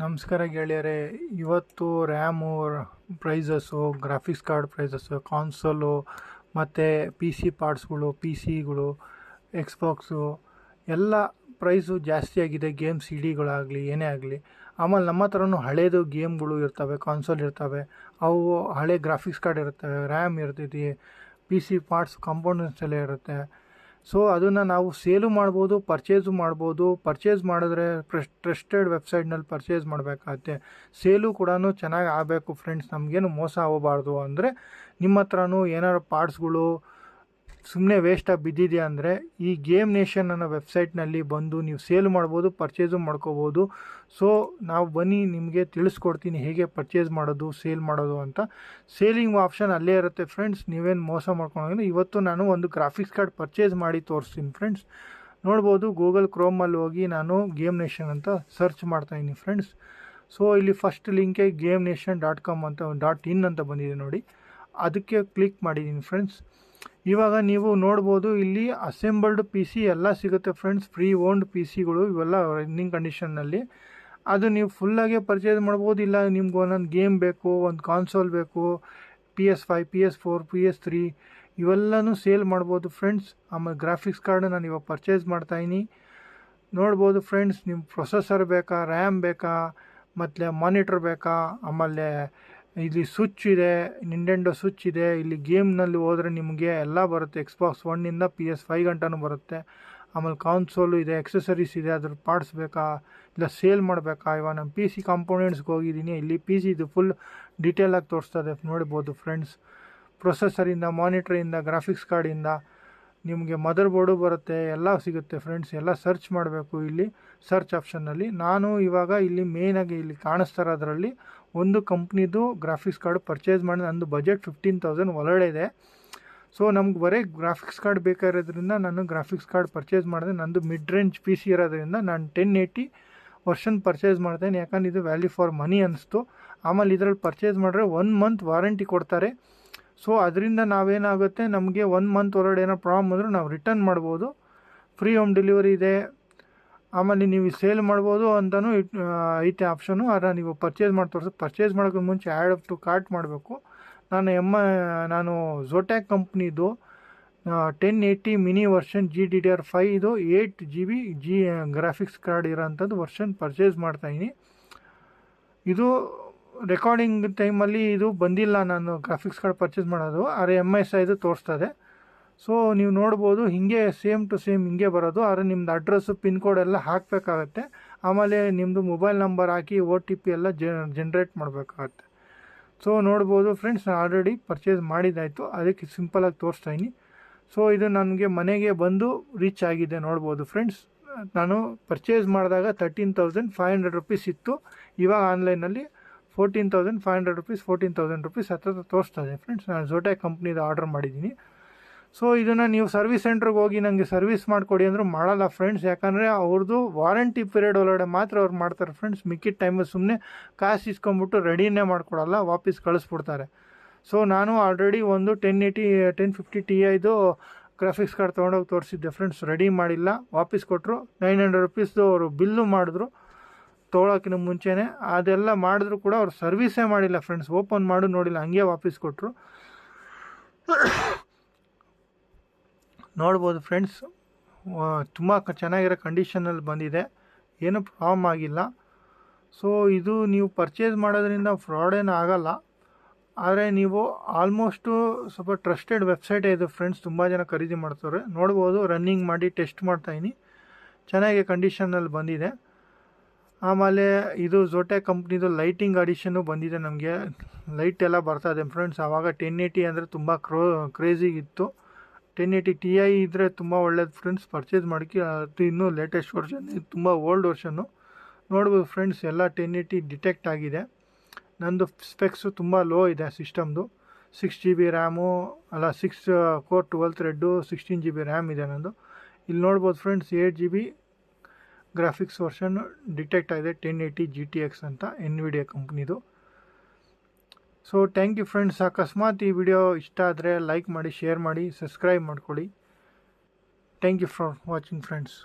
ನಮಸ್ಕಾರ ಗೆಳೆಯರೆ. ಇವತ್ತು RAM prices, graphics card prices, console ಮತ್ತು ಪಿ ಸಿ ಪಾರ್ಟ್ಸ್ಗಳು, ಪಿ ಸಿಗಳು, ಎಕ್ಸ್ಬಾಕ್ಸು ಎಲ್ಲ ಪ್ರೈಸು ಜಾಸ್ತಿ ಆಗಿದೆ. ಗೇಮ್ ಸಿ ಡಿಗಳಾಗಲಿ ಏನೇ ಆಗಲಿ. ಆಮೇಲೆ ನಮ್ಮ ಹತ್ರನೂ ಹಳೇದು ಗೇಮ್ಗಳು ಇರ್ತವೆ, ಕಾನ್ಸೋಲ್ ಇರ್ತವೆ, ಅವು ಹಳೆ ಗ್ರಾಫಿಕ್ಸ್ ಕಾರ್ಡ್ ಇರ್ತವೆ, ರ್ಯಾಮ್ ಇರ್ತೈತಿ, ಪಿ ಸಿ ಪಾರ್ಟ್ಸ್ ಕಾಂಪೋನೆಂಟ್ಸ್ ಎಲ್ಲ ಇರುತ್ತೆ. ಸೊ ಅದನ್ನು ನಾವು ಸೇಲು ಮಾಡ್ಬೋದು, ಪರ್ಚೇಸು ಮಾಡ್ಬೋದು. ಪರ್ಚೇಸ್ ಮಾಡಿದ್ರೆ ಟ್ರಸ್ಟೆಡ್ ವೆಬ್ಸೈಟ್ನಲ್ಲಿ ಪರ್ಚೇಸ್ ಮಾಡಬೇಕಾಗತ್ತೆ. ಸೇಲು ಕೂಡ ಚೆನ್ನಾಗಿ ಆಗಬೇಕು ಫ್ರೆಂಡ್ಸ್. ನಮಗೇನು ಮೋಸ ಹೋಗಬಾರ್ದು. ಅಂದರೆ ನಿಮ್ಮ ಹತ್ರನೂ ಏನಾರು ಪಾರ್ಟ್ಸ್ಗಳು ಸುಮ್ಮನೆ ವೇಸ್ಟಾಗಿ ಬಿದ್ದಿದೆಯಾ ಅಂದರೆ ಈ ಗೇಮ್ ನೇಷನ್ ಅನ್ನೋ ವೆಬ್ಸೈಟ್ನಲ್ಲಿ ಬಂದು ನೀವು ಸೇಲ್ ಮಾಡ್ಬೋದು, ಪರ್ಚೇಸು ಮಾಡ್ಕೋಬೋದು. ಸೊ ನಾವು ಬನ್ನಿ ನಿಮಗೆ ತಿಳಿಸ್ಕೊಡ್ತೀನಿ ಹೇಗೆ ಪರ್ಚೇಸ್ ಮಾಡೋದು, ಸೇಲ್ ಮಾಡೋದು ಅಂತ. ಸೇಲಿಂಗ್ ಆಪ್ಷನ್ ಅಲ್ಲೇ ಇರುತ್ತೆ ಫ್ರೆಂಡ್ಸ್. ನೀವೇನು ಮೋಸ ಮಾಡ್ಕೊಂಡೋಗಿದ್ರೆ ಇವತ್ತು ನಾನು ಒಂದು ಗ್ರಾಫಿಕ್ಸ್ ಕಾರ್ಡ್ ಪರ್ಚೇಸ್ ಮಾಡಿ ತೋರಿಸ್ತೀನಿ ಫ್ರೆಂಡ್ಸ್. ನೋಡ್ಬೋದು, ಗೂಗಲ್ ಕ್ರೋಮಲ್ಲಿ ಹೋಗಿ ನಾನು ಗೇಮ್ ನೇಷನ್ ಅಂತ ಸರ್ಚ್ ಮಾಡ್ತಾಯಿದ್ದೀನಿ ಫ್ರೆಂಡ್ಸ್. ಸೊ ಇಲ್ಲಿ ಫಸ್ಟ್ ಲಿಂಕೆ GameNation.com ಅಂತ .in ಅಂತ ಬಂದಿದೆ ನೋಡಿ, ಅದಕ್ಕೆ ಕ್ಲಿಕ್ ಮಾಡಿದ್ದೀನಿ ಫ್ರೆಂಡ್ಸ್. ಇವಾಗ ನೀವು ನೋಡ್ಬೋದು, ಇಲ್ಲಿ ಅಸೆಂಬಲ್ಡ್ ಪಿ ಸಿ ಎಲ್ಲ ಸಿಗುತ್ತೆ ಫ್ರೆಂಡ್ಸ್. ಫ್ರೀ ಓನ್ಡ್ ಪಿ ಸಿಗಳು ಇವೆಲ್ಲ ರನ್ನಿಂಗ್ ಕಂಡೀಷನ್ನಲ್ಲಿ. ಅದು ನೀವು ಫುಲ್ಲಾಗೆ ಪರ್ಚೇಸ್ ಮಾಡ್ಬೋದು. ಇಲ್ಲ ನಿಮ್ಗೆ ಒಂದೊಂದು ಗೇಮ್ ಬೇಕು, ಒಂದು ಕಾನ್ಸೋಲ್ ಬೇಕು, PS5, PS4, PS3 ಇವೆಲ್ಲನೂ ಸೇಲ್ ಮಾಡ್ಬೋದು ಫ್ರೆಂಡ್ಸ್. ಆಮೇಲೆ ಗ್ರಾಫಿಕ್ಸ್ ಕಾರ್ಡ್ ನಾನು ಇವಾಗ ಪರ್ಚೇಸ್ ಮಾಡ್ತಾಯಿನಿ. ನೋಡ್ಬೋದು ಫ್ರೆಂಡ್ಸ್, ನಿಮ್ಮ ಪ್ರೊಸೆಸರ್ ಬೇಕಾ, ರ್ಯಾಮ್ ಬೇಕಾ, ಮತ್ತು ಮಾನಿಟ್ರ್ ಬೇಕಾ, ಆಮೇಲೆ ಇಲ್ಲಿ ಸ್ವಿಚ್ ಇದೆ, ನಿಂಟೆಂಡೋ ಸ್ವಿಚ್ ಇದೆ. ಇಲ್ಲಿ ಗೇಮ್ನಲ್ಲಿ ಹೋದರೆ ನಿಮಗೆ ಎಲ್ಲ ಬರುತ್ತೆ. Xbox 1ಇಂದ PS5 ಗಂಟನೂ ಬರುತ್ತೆ. ಆಮೇಲೆ ಕಾನ್ಸೋಲು ಇದೆ, ಎಕ್ಸಸರೀಸ್ ಇದೆ, ಅದ್ರ ಪಾರ್ಟ್ಸ್ ಬೇಕಾ, ಇಲ್ಲ ಸೇಲ್ ಮಾಡಬೇಕಾ. ಇವಾಗ ನಾನು ಪಿ ಸಿ ಕಾಂಪೋನೆಂಟ್ಸ್ಗೆ ಹೋಗಿದ್ದೀನಿ. ಇಲ್ಲಿ ಪಿ ಸಿದು ಫುಲ್ ಡೀಟೇಲಾಗಿ ತೋರಿಸ್ತದೆ ನೋಡ್ಬೋದು ಫ್ರೆಂಡ್ಸ್. ಪ್ರೊಸೆಸರಿಂದ, ಮಾನಿಟ್ರಿಂದ, ಗ್ರಾಫಿಕ್ಸ್ ಕಾರ್ಡಿಂದ ನಿಮಗೆ ಮದರ್ ಬೋರ್ಡು ಬರುತ್ತೆ, ಎಲ್ಲ ಸಿಗುತ್ತೆ ಫ್ರೆಂಡ್ಸ್. ಎಲ್ಲ ಸರ್ಚ್ ಮಾಡಬೇಕು ಇಲ್ಲಿ ಸರ್ಚ್ ಆಪ್ಷನ್ನಲ್ಲಿ. ನಾನು ಇವಾಗ ಇಲ್ಲಿ ಮೇಯ್ನಾಗಿ ಇಲ್ಲಿ ಕಾಣಿಸ್ತಾ ಇರೋದ್ರಲ್ಲಿ ಒಂದು ಕಂಪ್ನಿದು ಗ್ರಾಫಿಕ್ಸ್ ಕಾರ್ಡ್ ಪರ್ಚೇಸ್ ಮಾಡಿ. ನಂದು ಬಜೆಟ್ 15,000 ಒಳಗಡೆ ಇದೆ. ಸೊ ನಮ್ಗೆ ಬರೀ ಗ್ರಾಫಿಕ್ಸ್ ಕಾರ್ಡ್ ಬೇಕಾಗಿರೋದ್ರಿಂದ ನಾನು ಗ್ರಾಫಿಕ್ಸ್ ಕಾರ್ಡ್ ಪರ್ಚೇಸ್ ಮಾಡಿದೆ. ನಂದು ಮಿಡ್ ರೇಂಜ್ ಪಿ ಸಿ ಇರೋದ್ರಿಂದ ನಾನು 1080 ವರ್ಷನ್ ಪರ್ಚೇಸ್ ಮಾಡ್ತೇನೆ. ಯಾಕಂದ್ರೆ ಇದು ವ್ಯಾಲ್ಯೂ ಫಾರ್ ಮನಿ ಅನ್ನಿಸ್ತು. ಆಮೇಲೆ ಇದರಲ್ಲಿ ಪರ್ಚೇಸ್ ಮಾಡಿದ್ರೆ 1 ಮಂತ್ ವಾರಂಟಿ ಕೊಡ್ತಾರೆ. ಸೊ ಅದರಿಂದ ನಾವೇನಾಗುತ್ತೆ, ನಮಗೆ 1 ಮಂತ್ ಹೊರಗಡೆ ಏನೋ ಪ್ರಾಬ್ಲಮ್ ಅಂದರೆ ನಾವು ರಿಟರ್ನ್ ಮಾಡ್ಬೋದು. ಫ್ರೀ ಹೋಮ್ ಡೆಲಿವರಿ ಇದೆ. ಆಮೇಲೆ ನೀವು ಸೇಲ್ ಮಾಡ್ಬೋದು ಅಂತಲೂ ಐತೆ ಆಪ್ಷನು. ಆದರೆ ನೀವು ಪರ್ಚೇಸ್ ಮಾಡಿ ಪರ್ಚೇಸ್ ಮಾಡೋಕ್ಕೆ ಮುಂಚೆ ಆ್ಯಡ್ ಟು ಕಾರ್ಟ್ ಮಾಡಬೇಕು. ನಾನು ಝೋಟ್ಯಾಕ್ ಕಂಪ್ನಿದು 1080 ಮಿನಿ ವರ್ಷನ್ GDDR5 ಇದು 8 GB ಗ್ರಾಫಿಕ್ಸ್ ಕಾರ್ಡ್ ಇರೋಂಥದ್ದು ವರ್ಷನ್ ಪರ್ಚೇಸ್ ಮಾಡ್ತಾಯಿದ್ದೀನಿ. ಇದು ರೆಕಾರ್ಡಿಂಗ್ ಟೈಮಲ್ಲಿ ಇದು ಬಂದಿಲ್ಲ, ನಾನು ಗ್ರಾಫಿಕ್ಸ್ ಕಾರ್ಡ್ ಪರ್ಚೇಸ್ ಮಾಡೋದು. ಆದರೆ MSI ಇದು ತೋರಿಸ್ತದೆ. ಸೊ ನೀವು ನೋಡ್ಬೋದು, ಹೀಗೆ ಸೇಮ್ ಟು ಸೇಮ್ ಹಿಂಗೆ ಬರೋದು. ಆದರೆ ನಿಮ್ಮದು ಅಡ್ರೆಸ್ಸು, ಪಿನ್ ಕೋಡ್ ಎಲ್ಲ ಹಾಕಬೇಕಾಗತ್ತೆ. ಆಮೇಲೆ ನಿಮ್ಮದು ಮೊಬೈಲ್ ನಂಬರ್ ಹಾಕಿ OTP ಎಲ್ಲ ಜನ್ರೇಟ್ ಮಾಡಬೇಕಾಗತ್ತೆ. ಸೊ ನೋಡ್ಬೋದು ಫ್ರೆಂಡ್ಸ್, ನಾನು ಆಲ್ರೆಡಿ ಪರ್ಚೇಸ್ ಮಾಡಿದ್ದಾಯಿತು, ಅದಕ್ಕೆ ಸಿಂಪಲಾಗಿ ತೋರಿಸ್ತಾಯಿನಿ. ಸೊ ಇದು ನನಗೆ ಮನೆಗೆ ಬಂದು ರೀಚ್ ಆಗಿದೆ. ನೋಡ್ಬೋದು ಫ್ರೆಂಡ್ಸ್, ನಾನು ಪರ್ಚೇಸ್ ಮಾಡಿದಾಗ 13,500 ರುಪೀಸ್ ಇತ್ತು. ಇವಾಗ ಆನ್ಲೈನಲ್ಲಿ 14,500 ರುಪೀಸ್, 14,000 ರುಪೀಸ್ ಹತ್ತಿರ ತೋರಿಸ್ತದೆ ಫ್ರೆಂಡ್ಸ್. ನಾನು ಝೋಟ್ಯಾಕ್ ಕಂಪ್ನಿದು ಆರ್ಡರ್ ಮಾಡಿದ್ದೀನಿ. ಸೊ ಇದನ್ನು ನೀವು ಸರ್ವಿಸ್ ಸೆಂಟ್ರಿಗೆ ಹೋಗಿ ನನಗೆ ಸರ್ವಿಸ್ ಮಾಡಿಕೊಡಿ ಅಂದರೂ ಮಾಡಲ್ಲ ಫ್ರೆಂಡ್ಸ್. ಯಾಕಂದರೆ ಅವ್ರದ್ದು ವಾರಂಟಿ ಪೀರಿಯಡ್ ಒಳಗಡೆ ಮಾತ್ರ ಅವ್ರು ಮಾಡ್ತಾರೆ ಫ್ರೆಂಡ್ಸ್. ಮಿಕ್ಕಿದ ಟೈಮಲ್ಲಿ ಸುಮ್ಮನೆ ಕಾಸು ಇಸ್ಕೊಂಬಿಟ್ಟು ರೆಡಿನೇ ಮಾಡಿಕೊಡಲ್ಲ, ವಾಪಸ್ ಕಳಿಸ್ಬಿಡ್ತಾರೆ. ಸೊ ನಾನು ಆಲ್ರೆಡಿ ಒಂದು 1050 Tiದು ಗ್ರಾಫಿಕ್ಸ್ ಕಾರ್ಡ್ ತೊಗೊಂಡೋಗಿ ತೋರಿಸಿದ್ದೆ ಫ್ರೆಂಡ್ಸ್. ರೆಡಿ ಮಾಡಿಲ್ಲ, ವಾಪಸ್ ಕೊಟ್ಟರು. 900 ರುಪೀಸ್ದು ಅವರು ಬಿಲ್ಲು ಮಾಡಿದ್ರು ತೊಗೊಳೋಕ್ಕಿಂತ ಮುಂಚೆನೇ. ಅದೆಲ್ಲ ಮಾಡಿದ್ರು ಕೂಡ ಅವ್ರು ಸರ್ವಿಸೇ ಮಾಡಿಲ್ಲ ಫ್ರೆಂಡ್ಸ್. ಓಪನ್ ಮಾಡು ನೋಡಿಲ್ಲ, ಹಂಗೆ ವಾಪಸ್ ಕೊಟ್ಟರು. ನೋಡ್ಬೋದು ಫ್ರೆಂಡ್ಸ್, ತುಂಬ ಚೆನ್ನಾಗಿರೋ ಕಂಡೀಷನಲ್ಲಿ ಬಂದಿದೆ, ಏನೂ ಪ್ರಾಬ್ಲಮ್ ಆಗಿಲ್ಲ. ಸೊ ಇದು ನೀವು ಪರ್ಚೇಸ್ ಮಾಡೋದ್ರಿಂದ ಫ್ರಾಡ್ ಏನೂ ಆಗೋಲ್ಲ. ಆದರೆ ನೀವು ಆಲ್ಮೋಸ್ಟು ಸ್ವಲ್ಪ ಟ್ರಸ್ಟೆಡ್ ವೆಬ್ಸೈಟೇ ಇದು ಫ್ರೆಂಡ್ಸ್. ತುಂಬ ಜನ ಖರೀದಿ ಮಾಡ್ತಾರೆ. ನೋಡ್ಬೋದು, ರನ್ನಿಂಗ್ ಮಾಡಿ ಟೆಸ್ಟ್ ಮಾಡ್ತಾಯಿನಿ, ಚೆನ್ನಾಗಿ ಕಂಡೀಷನಲ್ಲಿ ಬಂದಿದೆ. ಆಮೇಲೆ ಇದು ಝೋಟ್ಯಾಕ್ ಕಂಪ್ನಿದು ಲೈಟಿಂಗ್ ಅಡಿಷನ್ನು ಬಂದಿದೆ. ನಮಗೆ ಲೈಟ್ ಎಲ್ಲ ಬರ್ತಾಯಿದೆ ಫ್ರೆಂಡ್ಸ್. ಆವಾಗ 1080 ಅಂದರೆ ತುಂಬ ಕ್ರೇಜಿಗಿತ್ತು. 1080 Ti ಇದ್ದರೆ ತುಂಬ ಒಳ್ಳೇದು ಫ್ರೆಂಡ್ಸ್. ಪರ್ಚೇಸ್ ಮಾಡೋಕ್ಕೆ ಅದು ಇನ್ನೂ ಲೇಟೆಸ್ಟ್ ವರ್ಷನ್, ಇದು ತುಂಬ ಓಲ್ಡ್ ವರ್ಷನ್ನು. ನೋಡ್ಬೋದು ಫ್ರೆಂಡ್ಸ್, ಎಲ್ಲ 1080 ಡಿಟೆಕ್ಟ್ ಆಗಿದೆ. ನಂದು ಸ್ಪೆಕ್ಸು ತುಂಬ ಲೋ ಇದೆ ಸಿಸ್ಟಮ್ದು. 6 GB ರ್ಯಾಮು, ಅಲ್ಲ 6 ಕೋರ್ 12 ಥ್ರೆಡ್ಡು, 16 GB ರ್ಯಾಮ್ ಇದೆ ನಂದು. ಇಲ್ಲಿ ನೋಡ್ಬೋದು friends, 8 GB graphics version detect ಆಗಿದೆ, 1080 GTX ಅಂತ NVIDIA ಕಂಪ್ನಿದು. So thank you friends. ಅಕಸ್ಮಾತ್ ಈ ವಿಡಿಯೋ ಇಷ್ಟ ಆದರೆ ಲೈಕ್ ಮಾಡಿ, ಶೇರ್ ಮಾಡಿ, ಸಬ್ಸ್ಕ್ರೈಬ್ ಮಾಡ್ಕೊಳ್ಳಿ. Thank you for watching friends.